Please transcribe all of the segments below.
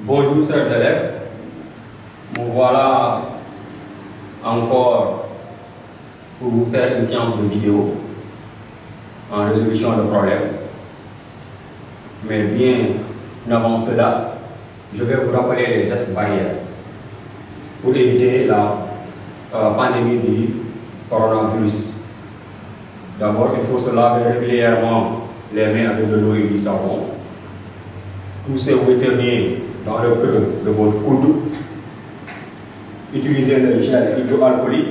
Bonjour chers élèves, nous voilà encore pour vous faire une séance de vidéo en résolution de problèmes. Mais bien avant cela, je vais vous rappeler les gestes barrières pour éviter la pandémie du coronavirus. D'abord, il faut se laver régulièrement les mains avec de l'eau et du savon. Toussez ou éternuer dans le creux de votre coude. Utilisez le gel hydroalcoolique.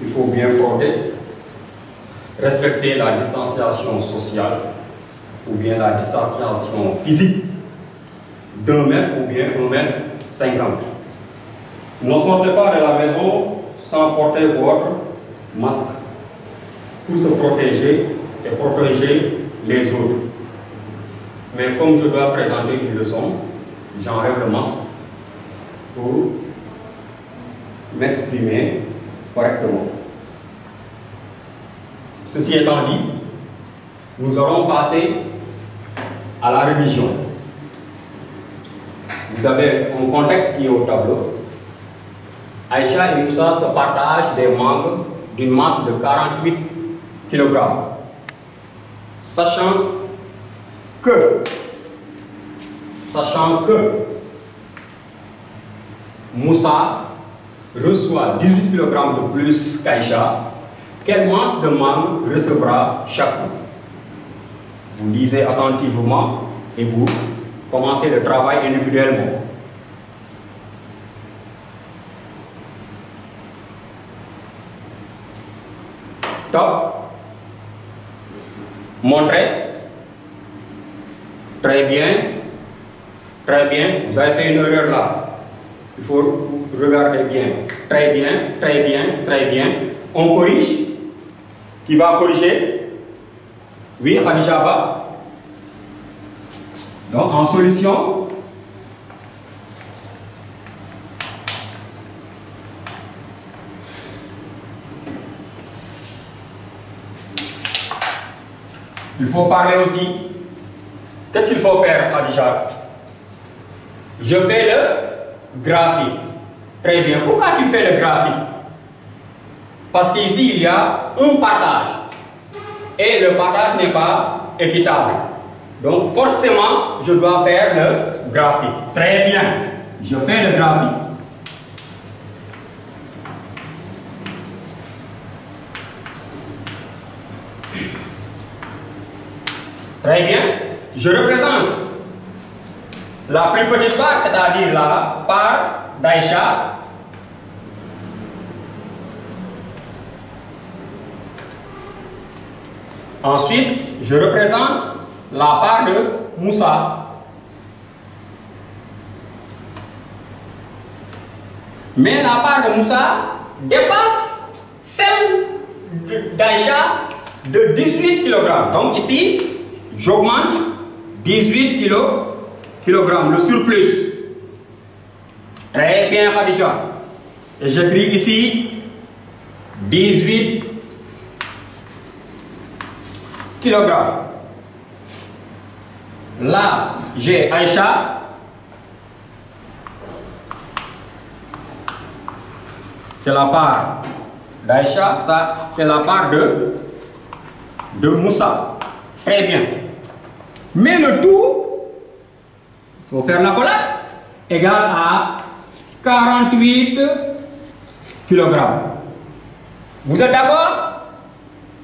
Il faut bien frotter. Respectez la distanciation sociale ou bien la distanciation physique d'1 mètre ou bien 1,50 m. Ne sortez pas de la maison sans porter votre masque pour se protéger et protéger les autres. Mais comme je dois présenter une leçon, j'enlève le masque pour m'exprimer correctement. Ceci étant dit, nous allons passer à la révision. Vous avez un contexte qui est au tableau. Aïcha et Moussa se partagent des membres d'une masse de 48 kg. Sachant que Moussa reçoit 18 kg de plus qu'Aïcha, quelle masse de membres recevra chacun? Vous lisez attentivement et vous commencez le travail individuellement. Top. Montrez. Très bien. Très bien. Vous avez fait une erreur là. Il faut regarder bien. Très bien. Très bien. Très bien. On corrige. Qui va corriger? Oui, Khadija va. Donc, en solution, il faut parler aussi. Qu'est-ce qu'il faut faire, Khadija? Je fais le graphique. Très bien. Pourquoi tu fais le graphique? Parce qu'ici, il y a un partage. Et le partage n'est pas équitable. Donc, forcément, je dois faire le graphique. Très bien. Je fais le graphique. Très bien. Je représente la plus petite part, c'est-à-dire la part d'Aïcha. Ensuite, je représente la part de Moussa. Mais la part de Moussa dépasse celle d'Aïcha de 18 kg. Donc ici, j'augmente 18 kg, le surplus. Très bien, Khadija. Et j'écris ici 18 kg. Là, j'ai Aïcha. C'est la part d'Aïcha. Ça, c'est la part de Moussa. Très bien. Mais le tout, il faut faire la collade, égal à 48 kg. Vous êtes d'accord?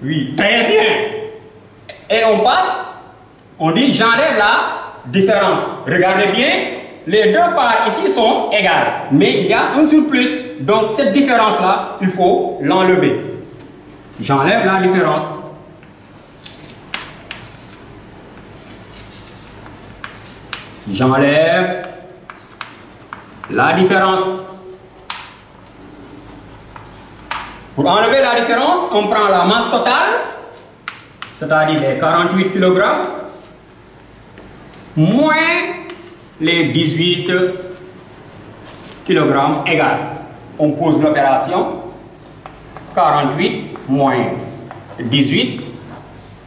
Oui, très bien. Et on passe, on dit j'enlève la différence. Regardez bien, les deux parts ici sont égales, mais il y a un surplus. Donc cette différence-là, il faut l'enlever. J'enlève la différence. J'enlève la différence. Pour enlever la différence, on prend la masse totale, c'est-à-dire les 48 kg, moins les 18 kg égales. On pose l'opération. 48 moins 18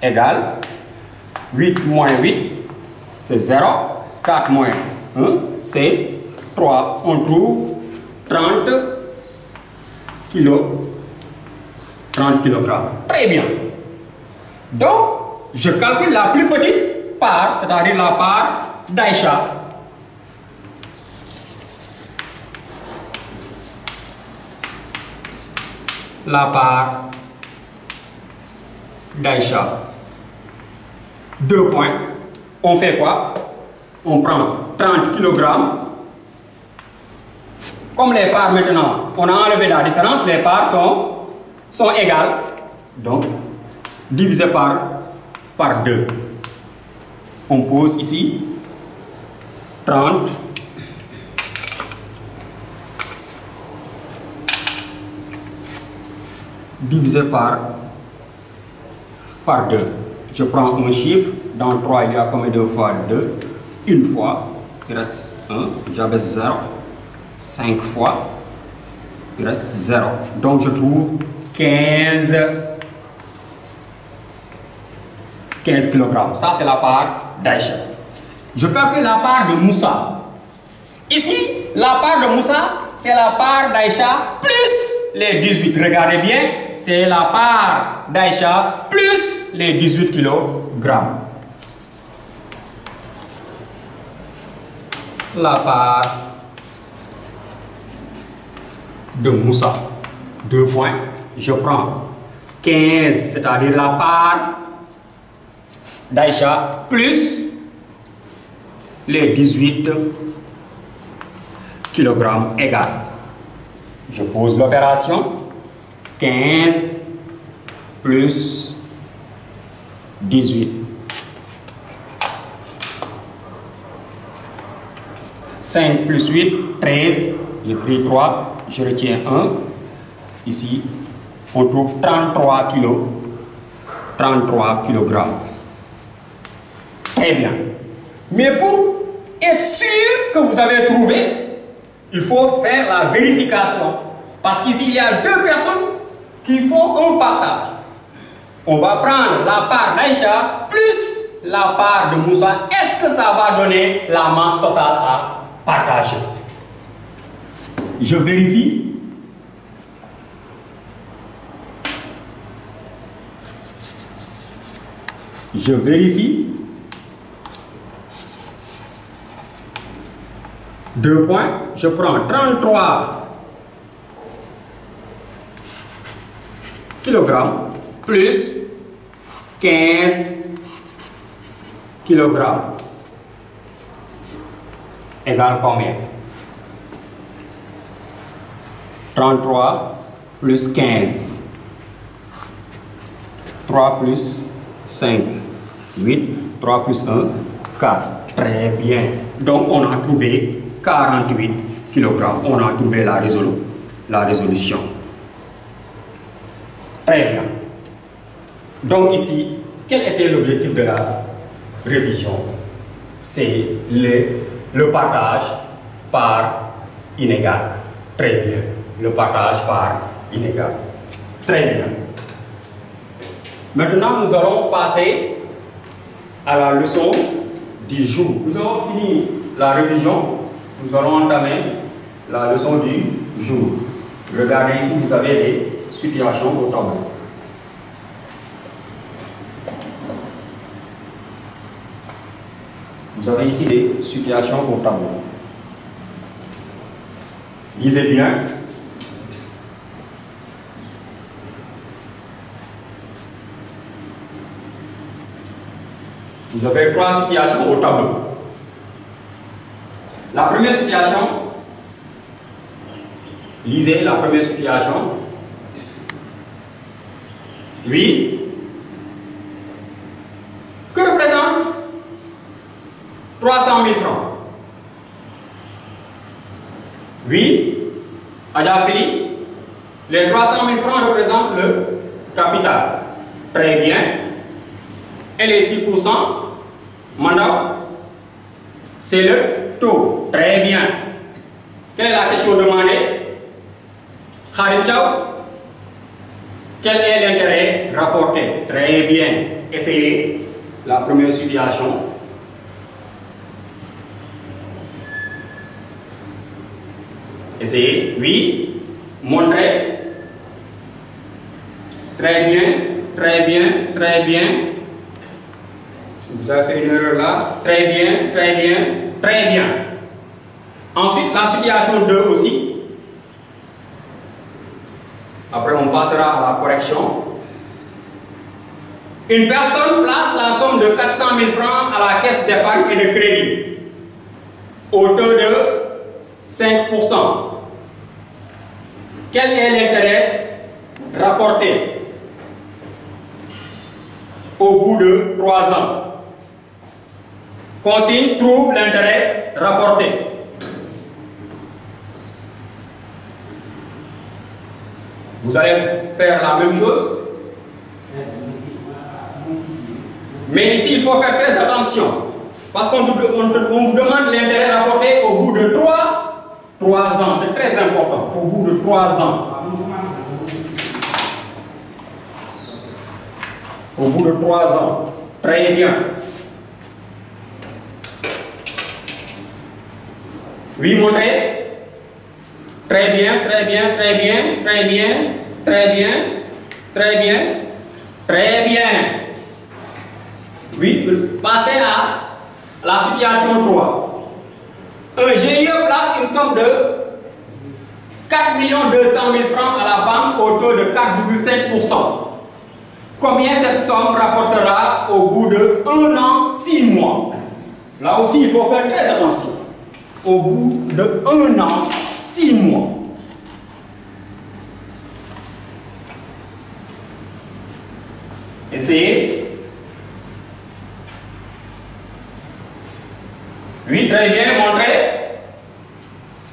égale 8 moins 8, c'est 0. 4 moins 1, c'est 3. On trouve 30 kilos. 30 kg. Très bien. Donc, je calcule la plus petite part, c'est-à-dire la part d'Aïcha. La part d'Aïcha. 2 points. On fait quoi? On prend 30 kg. Comme les parts maintenant, on a enlevé la différence, les parts sont égales. Donc, divisé par 2. On pose ici 30 divisé par 2. Je prends un chiffre. Dans 3, il y a combien de fois 2? Une fois. Il reste 1. J'abaisse 0. 5 fois. Il reste 0. Donc, je trouve 15 kg. Ça, c'est la part d'Aïcha. Je calcule la part de Moussa. Ici, la part de Moussa, c'est la part d'Aïcha plus les 18. Regardez bien, c'est la part d'Aïcha plus les 18 kg. La part de Moussa. 2 points. Je prends 15, c'est-à-dire la part d'Aïcha plus les 18 kg égales. Je pose l'opération. 15 plus 18. 5 plus 8, 13. J'écris 3. Je retiens 1. Ici, on trouve 33 kg. 33 kg. Très bien. Mais pour être sûr que vous avez trouvé, il faut faire la vérification. Parce qu'ici, il y a 2 personnes qui font un partage. On va prendre la part d'Aïcha plus la part de Moussa. Est-ce que ça va donner la masse totale à partager? Je vérifie. Je vérifie. 2 points. Je prends 33 kg plus 15 kg égale combien? 33 plus 15. 3 plus 5. 8. 3 plus 1. 4. Très bien. Donc, on a trouvé 48 kg. On a trouvé la résolution. Très bien. Donc ici, quel était l'objectif de la révision? C'est le partage par inégal. Très bien. Le partage par inégal. Très bien. Maintenant, nous allons passer à la leçon du jour. Nous avons fini la révision. Nous allons entamer la leçon du jour. Regardez ici, vous avez les situations au tableau. Vous avez ici les situations au tableau. Lisez bien. Vous avez 3 situations au tableau. La première situation, lisez la première situation. Oui. Que représente 300 000 francs? Oui. Adja Philippe, les 300 000 francs représentent le capital. Très bien. Et les 6%, Manda, c'est le taux. Très bien. Quelle est la question demandée? Khadim Tchao, quel est l'intérêt rapporté? Très bien. Essayez la première situation. Essayez. Oui. Montrez. Très bien. Très bien. Très bien. Vous avez fait une erreur là. Très bien. Très bien. Très bien. Ensuite, la situation 2 aussi. Après, on passera à la correction. Une personne place la somme de 400 000 francs à la caisse d'épargne et de crédit au taux de 5%. Quel est l'intérêt rapporté au bout de 3 ans? Consigne, trouve l'intérêt rapporté. Vous allez faire la même chose. Mais ici, il faut faire très attention. Parce qu'on vous demande l'intérêt rapporté au bout de 3 ans. C'est très important. Au bout de 3 ans. Au bout de 3 ans. Très bien. Oui, montrez. Très bien, très bien, très bien, très bien, très bien, très bien, très bien. Oui, passez à la situation 3. Un GIE place une somme de 4 200 000 francs à la banque au taux de 4,5%. Combien cette somme rapportera au bout de 1 an, 6 mois? Là aussi, il faut faire très attention. Au bout de 1 an, 6 mois. Essayez. Oui, très bien, montrez.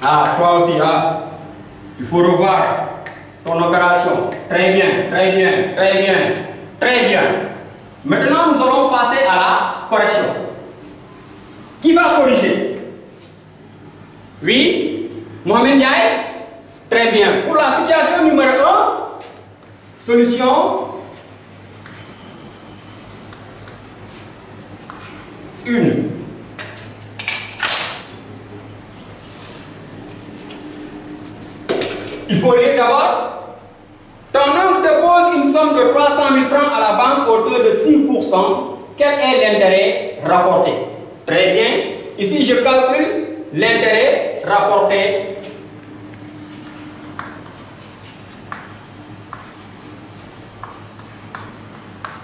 Ah, toi aussi, ah. Il faut revoir ton opération. Très bien, très bien, très bien, très bien. Maintenant, nous allons passer à la correction. Qui va corriger? Oui, Mohamed Ndiaye. Très bien. Pour la situation numéro 1, solution 1. Il faut lire d'abord. Ton oncle dépose une somme de 300 000 francs à la banque au taux de 6%. Quel est l'intérêt rapporté? Très bien. Ici, je calcule l'intérêt rapporté.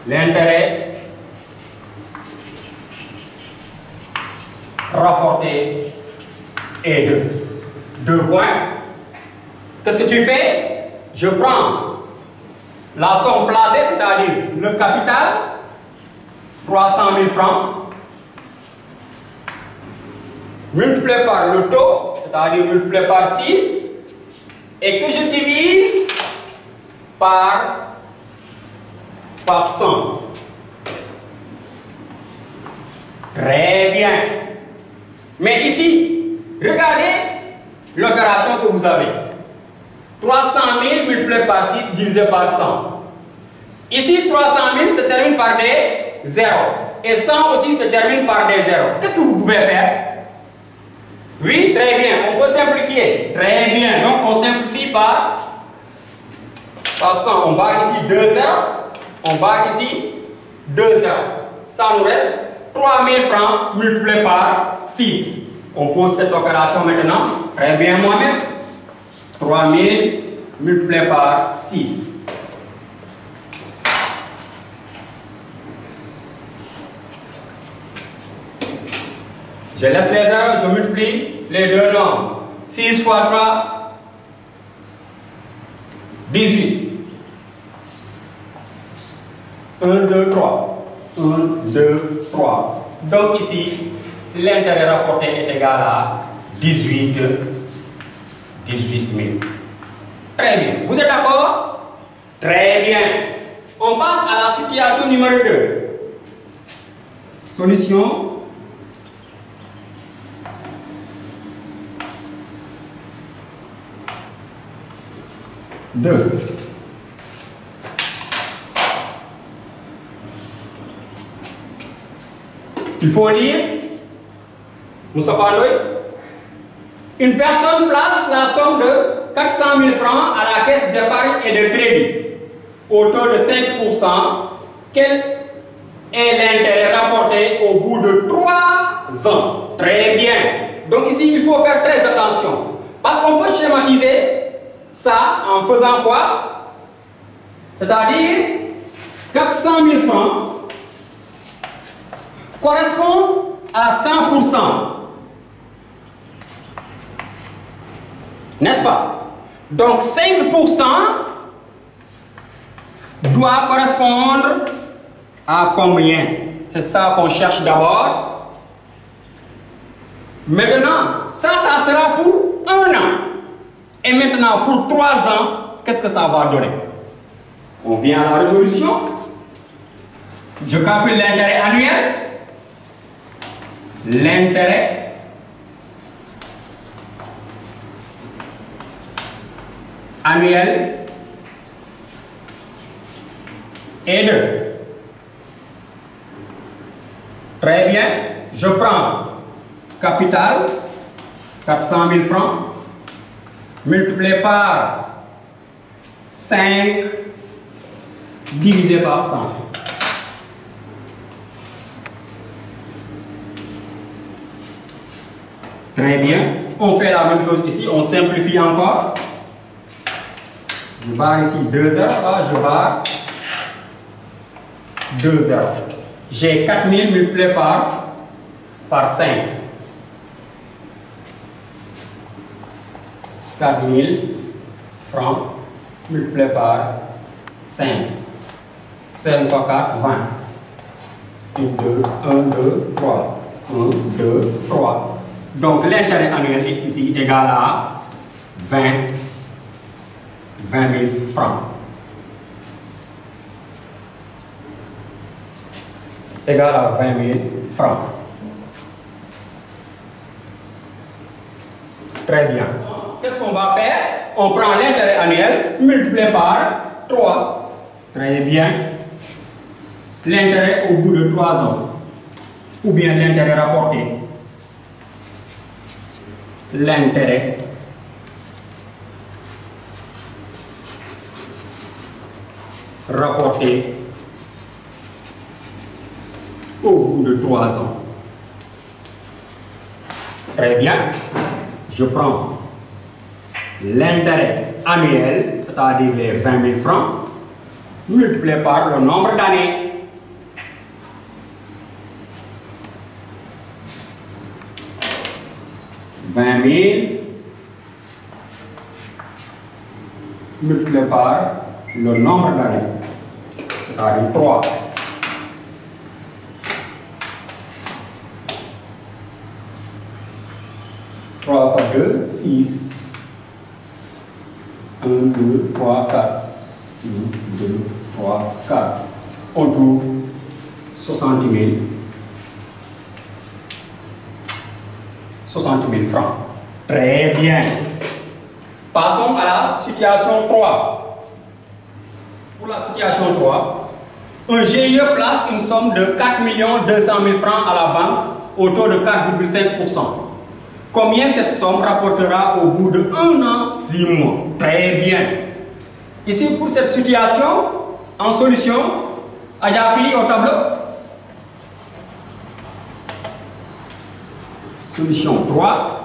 L'intérêt rapporté est de 2 points. Qu'est-ce que tu fais? Je prends la somme placée, c'est-à-dire le capital, 300 000 francs, multiplié par le taux, c'est-à-dire multiplié par 6, et que je divise par 100. Très bien. Mais ici, regardez l'opération que vous avez. 300 000 multiplié par 6 divisé par 100. Ici, 300 000 se termine par des zéros. Et 100 aussi se termine par des zéros. Qu'est-ce que vous pouvez faire? Oui, très bien. On peut simplifier. Très bien. Donc, on simplifie par 100. On barre ici 2 zéros. On barre ici 2 zéros. Ça nous reste 3 000 francs multiplié par 6. On pose cette opération maintenant. Très bien, moi-même. 3 000 multiplié par 6. Je laisse les zéros, je multiplie les deux nombres. 6 fois 3, 18. 1, 2, 3. 1, 2, 3. Donc ici, l'intérêt rapporté est égal à 18 000. Très bien. Vous êtes d'accord? Très bien. On passe à la situation numéro 2. Solution. Il faut lire Moustapha Ndoye. Une personne place la somme de 400 000 francs à la caisse d'épargne et de crédit au taux de 5%. Quel est l'intérêt rapporté au bout de 3 ans? Très bien. Donc ici, il faut faire très attention. Parce qu'on peut schématiser ça en faisant quoi? C'est-à-dire 400 000 francs correspond à 100%. N'est-ce pas? Donc 5% doit correspondre à combien? C'est ça qu'on cherche d'abord. Maintenant, ça sera pour 1 an. Et maintenant, pour 3 ans, qu'est-ce que ça va donner? On vient à la résolution. Je calcule l'intérêt annuel. L'intérêt annuel est de. Très bien. Je prends capital, 400 000 francs, multiplié par 5, divisé par 100. Très bien. On fait la même chose ici, on simplifie encore. Je barre ici 2 zéros, là je barre 2 zéros. J'ai 4000 multiplié par 5. 4000 francs multiplié par 5. 5 fois 4, 20. 1, 2, 3. 1, 2, 3. Donc l'intérêt annuel est ici égal à 20 000 francs. Égal à 20 000 francs. Très bien. Qu'est-ce qu'on va faire? On prend l'intérêt annuel multiplié par 3. Très bien. L'intérêt au bout de 3 ans. Ou bien l'intérêt rapporté. L'intérêt rapporté au bout de 3 ans. Très bien. Je prends l'intérêt annuel, c'est-à-dire les 20 000 francs, multiplié par le nombre d'années. Multiplié par le nombre d'années, c'est-à-dire 3. Fois 2, 6. 1, 2, 3, 4. 1, 2, 3, 4. On trouve 60 000. 60 000 francs. Très bien. Passons à la situation 3. Pour la situation 3, un GIE place une somme de 4 200 000 francs à la banque au taux de 4,5%. Combien cette somme rapportera au bout de 1 an, 6 mois? Très bien. Ici, pour cette situation, en solution, Adjafi au tableau. Solution 3.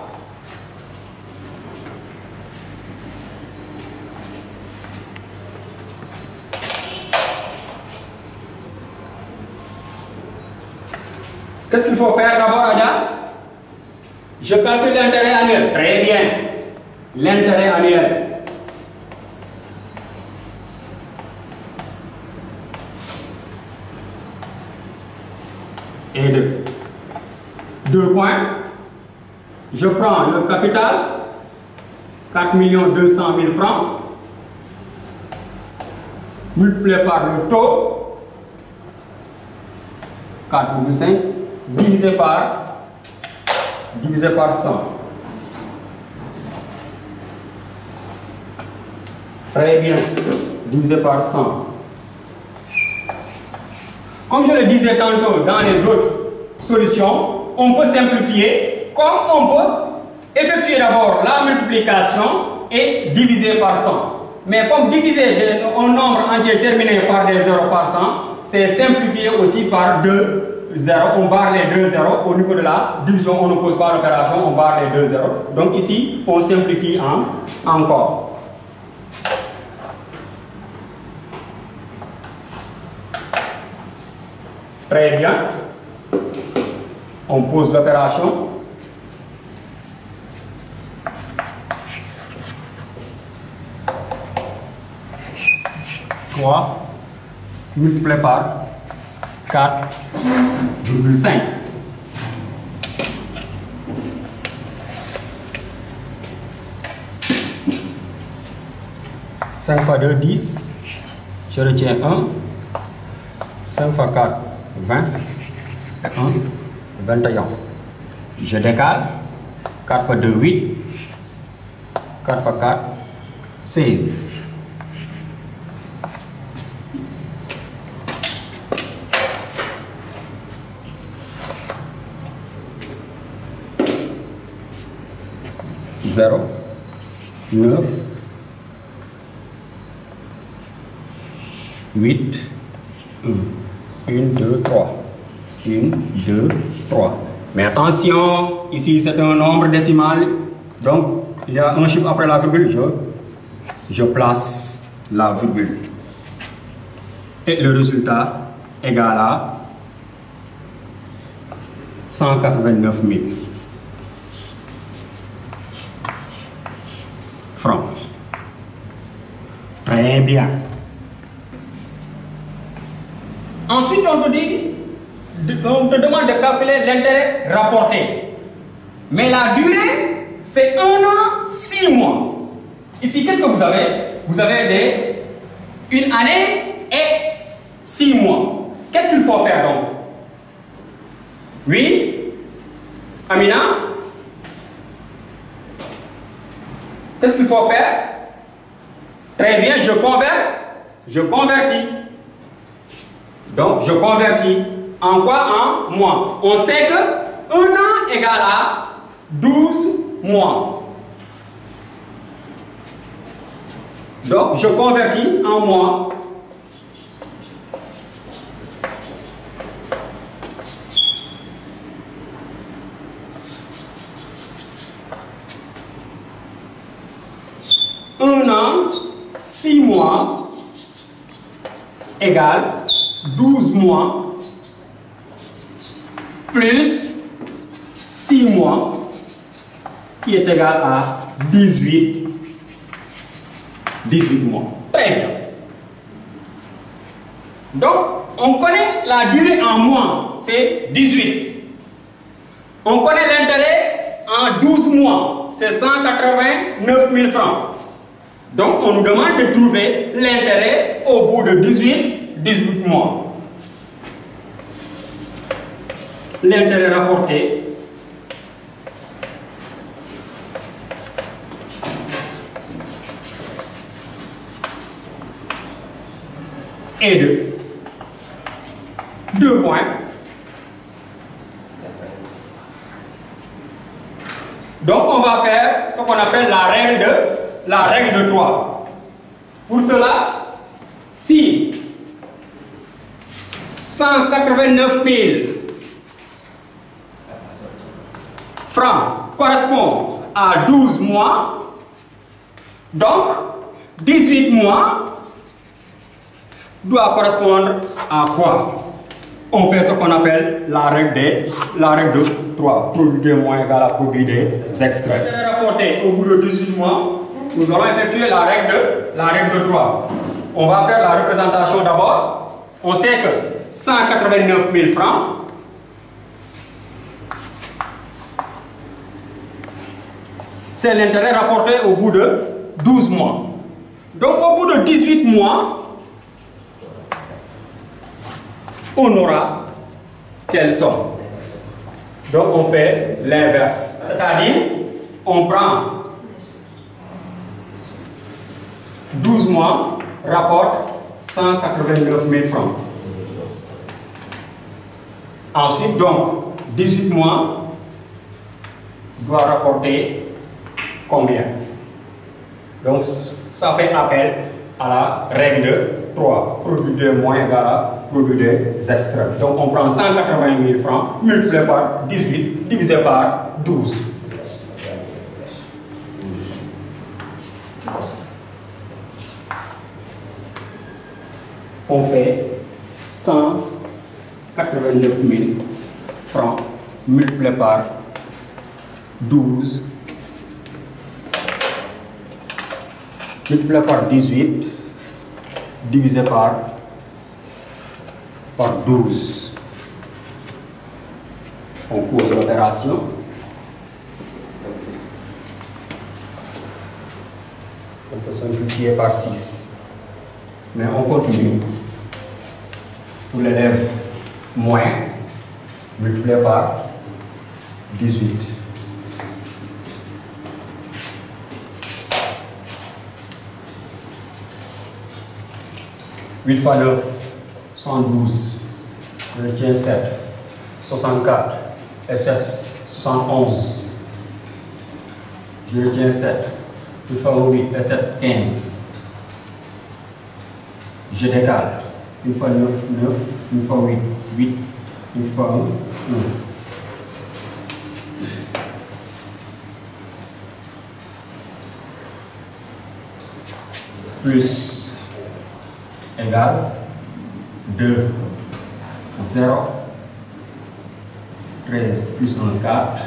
Qu'est-ce qu'il faut faire d'abord, Adja? Je calcule l'intérêt annuel. Très bien. L'intérêt annuel. Et de 2 points. Je prends le capital, 4 200 000 francs, multiplié par le taux, 4,5, divisé par 100. Très bien. Divisé par 100. Comme je le disais tantôt dans les autres solutions, on peut simplifier comme on peut effectuer d'abord la multiplication et diviser par 100. Mais comme diviser un nombre entier terminé par des zéros par 100, c'est simplifié aussi par 2 zéros. On barre les 2 zéros. Au niveau de la division, on ne pose pas l'opération, on barre les 2 zéros. Donc ici, on simplifie encore. Très bien. On pose l'opération. Multiplié par 4,5. Cinq fois 2, 10. Je retiens 1. 5 fois 4, 20. Et 1, 21. Je décale. 4 fois 2, 8. 4 fois 4, 16. Zéro, 9, 8, 1, 2, 3. 1, 2, 3. Mais attention, ici c'est un nombre décimal, donc il y a un chiffre après la virgule, je place la virgule. Et le résultat égal à 189 000 francs. Très bien. Ensuite, on te demande de calculer l'intérêt rapporté. Mais la durée, c'est 1 an, 6 mois. Ici, qu'est-ce que vous avez? Vous avez une année et 6 mois. Qu'est-ce qu'il faut faire donc? Oui, Amina? Qu'est-ce qu'il faut faire? Très bien, je convertis. Donc, je convertis. En quoi? En mois. On sait que 1 an égale à 12 mois. Donc, je convertis en mois. Un an, 6 mois égale 12 mois plus 6 mois qui est égal à 18 mois. Très bien. Donc, on connaît la durée en mois, c'est 18. On connaît l'intérêt en 12 mois, c'est 189 000 francs. Donc, on nous demande de trouver l'intérêt au bout de 18 mois. L'intérêt rapporté est de 2 points. Donc, on va faire ce qu'on appelle la règle de 3. Pour cela, si 189 000 francs correspond à 12 mois, donc 18 mois doit correspondre à quoi? On fait ce qu'on appelle la règle de 3. Produit des mois égale à produit des extraits. Rapporté au bout de 18 mois, nous allons effectuer la règle de 3. On va faire la représentation d'abord. On sait que 189 000 francs c'est l'intérêt rapporté au bout de 12 mois. Donc au bout de 18 mois, on aura quelle somme? Donc on fait l'inverse. C'est-à-dire, on prend 12 mois, rapporte 189 000 francs. Ensuite, donc, 18 mois doit rapporter combien? Donc ça fait appel à la règle de 3. Produit de moins égal à produit des extraits. Donc on prend 180 000 francs multiplié par 18 divisé par 12. On fait 189 000 francs multiplié par 12 multiplié par 18 divisé par 12. On pose l'opération. On peut simplifier par 6. Mais on continue. Pour l'élève moins multiplié par 18. 8 fois 9, 112. Je retiens 7. 64 et 7, 71. Je retiens 7. 8 fois 8 et 7, 15. Je décale. 1 fois 9, 9. 1 fois 8, 8. 1 fois 1, 1. Plus égal 2, 0, 13 plus 1, 4,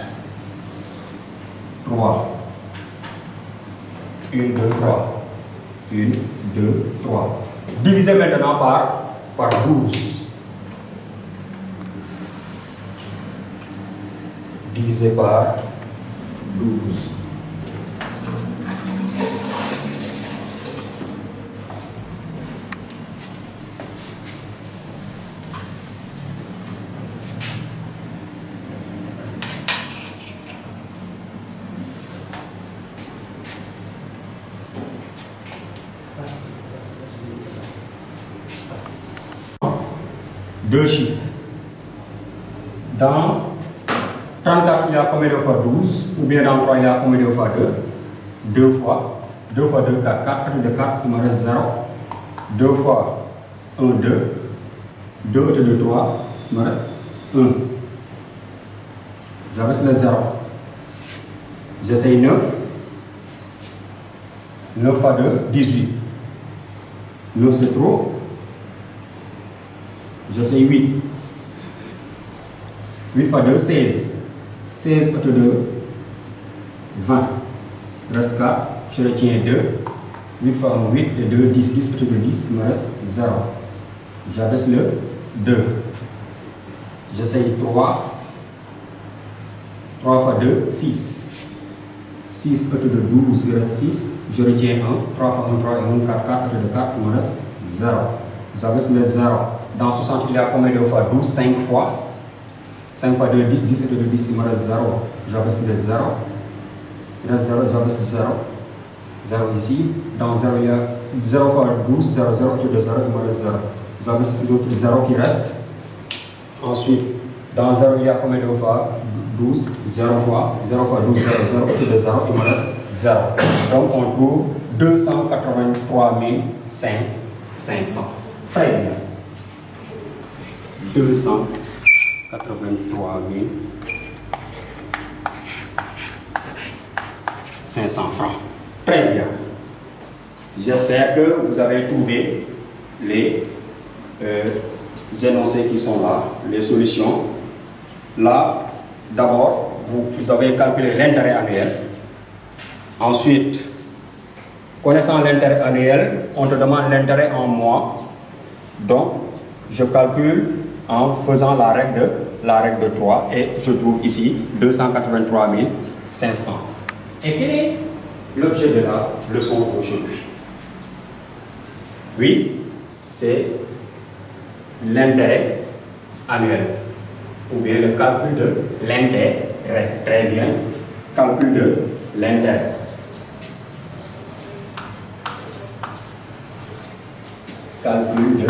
3, 1, 2, 3, 1, 2, 3. Divisé maintenant par 12. Divisé par 12. Deux chiffres. Dans 34, il y a combien de fois 12? Ou bien dans 3, il y a combien de fois 2? 2 fois. 2 fois 2, 4. 4 de 4, il me reste 0. 2 fois 1, 2. 2 autres de 3, il me reste 1. J'avais le 0. J'essaye 9. 9 fois 2, 18. 9 c'est trop. J'essaie 8. 8 fois 2, 16. 16 autres de 20. Reste 4. Je retiens 2. 8 fois 1, 8. Et 2, 10. 10 autres de 10. Il me reste 0. J'abaisse le 2. J'essaie 3. 3 fois 2, 6. 6 autres de 12. Il reste 6. Je retiens 1. 3 fois 1, 3 et 1, 4. 4 autres de 4. Il me reste 0. J'abaisse le 0. Dans 60, il y a combien de fois 12? 5 fois. 5 fois 2, 10. 10 autres de 10, il me reste 0. J'abaisse le 0. Il reste 0, j'abaisse 0. 0 ici. Dans 0, il y a 0 fois 12, 0, 0 autres de 0, il me reste 0. J'abaisse l'autre 0 qui reste. Ensuite, dans 0, il y a combien de fois 12? 0 fois 12, 0, 0 autres de 0, il me reste 0. Donc on trouve 283 500. Très bien. 283 500 francs. Très bien. J'espère que vous avez trouvé les énoncés qui sont là, les solutions. Là, d'abord, vous avez calculé l'intérêt annuel. Ensuite, connaissant l'intérêt annuel, on te demande l'intérêt en mois. Donc, je calcule en faisant la règle de 3 et je trouve ici 283 500. Et quel est l'objet de la leçon d'aujourd'hui? Oui, c'est l'intérêt annuel ou bien le calcul de l'intérêt. Très bien, calcul de l'intérêt. Calcul de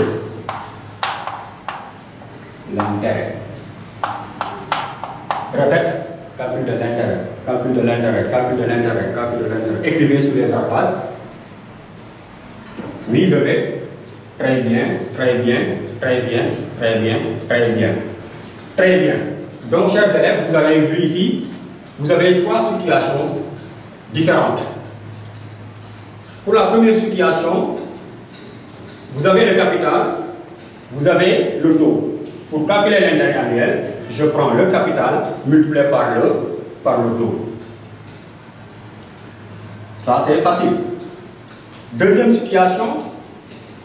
l'intérêt. Répète, calcul de l'intérêt, calcul de l'intérêt, calcul de l'intérêt, calcul de l'intérêt. Écrivez sur les ardoises. Oui, levez. Très bien, très bien, très bien, très bien, très bien. Très bien. Donc, chers élèves, vous avez vu ici, vous avez 3 situations différentes. Pour la première situation, vous avez le capital, vous avez le taux. Pour calculer l'intérêt annuel, je prends le capital multiplié par le taux. Ça, c'est facile. Deuxième situation,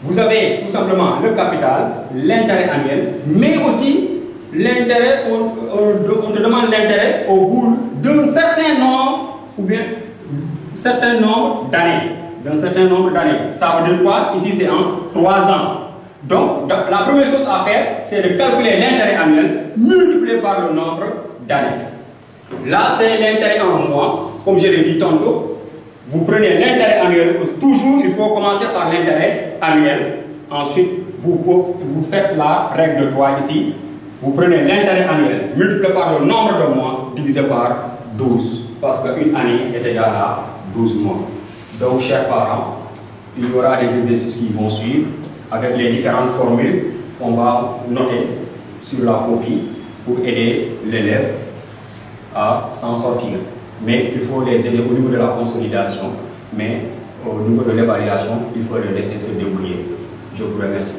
vous avez tout simplement le capital, l'intérêt annuel, mais aussi l'intérêt, on te demande l'intérêt au bout d'un certain nombre, ou bien certain nombre d'années. D'un certain nombre d'années. Ça veut dire quoi? Ici, c'est en 3 ans. Donc, la première chose à faire, c'est de calculer l'intérêt annuel multiplié par le nombre d'années. Là, c'est l'intérêt en mois. Comme je l'ai dit tantôt, vous prenez l'intérêt annuel. Toujours, il faut commencer par l'intérêt annuel. Ensuite, vous faites la règle de 3 ici. Vous prenez l'intérêt annuel multiplié par le nombre de mois divisé par 12. Parce qu'une année est égale à 12 mois. Donc, chers parents, il y aura des exercices qui vont suivre avec les différentes formules qu'on va noter sur la copie pour aider l'élève à s'en sortir. Mais il faut les aider au niveau de la consolidation, mais au niveau de l'évaluation, il faut les laisser se débrouiller. Je vous remercie.